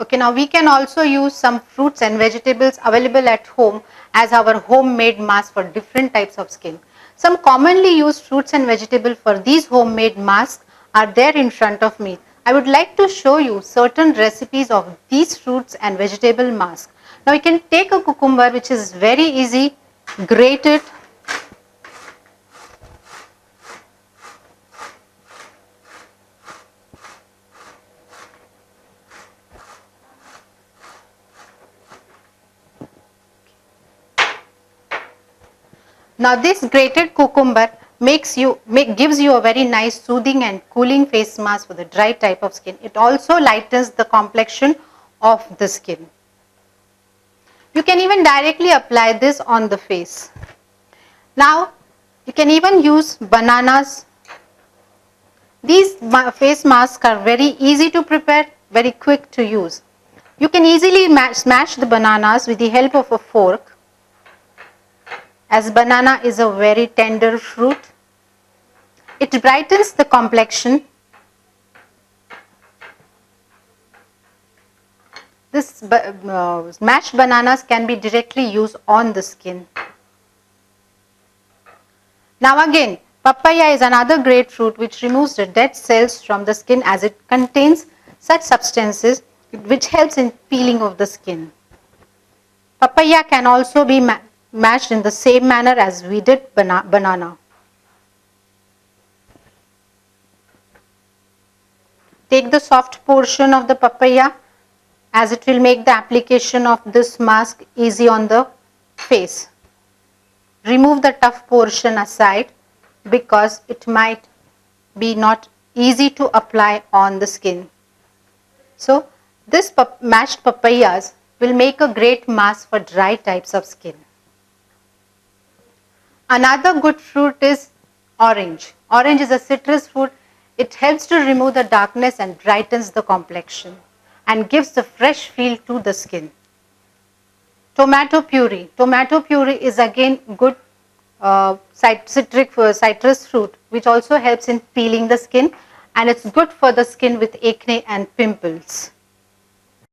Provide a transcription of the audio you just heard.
Okay, now we can also use some fruits and vegetables available at home as our homemade mask for different types of skin. Some commonly used fruits and vegetables for these homemade masks are there in front of me. I would like to show you certain recipes of these fruits and vegetable masks. Now you can take a cucumber, which is very easy, grate it. Now this grated cucumber gives you a very nice soothing and cooling face mask for the dry type of skin. It also lightens the complexion of the skin. You can even directly apply this on the face. Now you can even use bananas. These face masks are very easy to prepare, very quick to use. You can easily smash the bananas with the help of a fork, as banana is a very tender fruit. It brightens the complexion. This mashed bananas can be directly used on the skin. Now again, papaya is another great fruit which removes the dead cells from the skin, as it contains such substances which helps in peeling of the skin. Papaya can also be mashed in the same manner as we did banana. Take the soft portion of the papaya, as it will make the application of this mask easy on the face. Remove the tough portion aside, because it might be not easy to apply on the skin. So this mashed papayas will make a great mask for dry types of skin. Another good fruit is orange. Orange is a citrus fruit. It helps to remove the darkness and brightens the complexion and gives the fresh feel to the skin. Tomato puree. Tomato puree is again good citrus fruit, which also helps in peeling the skin, and it's good for the skin with acne and pimples.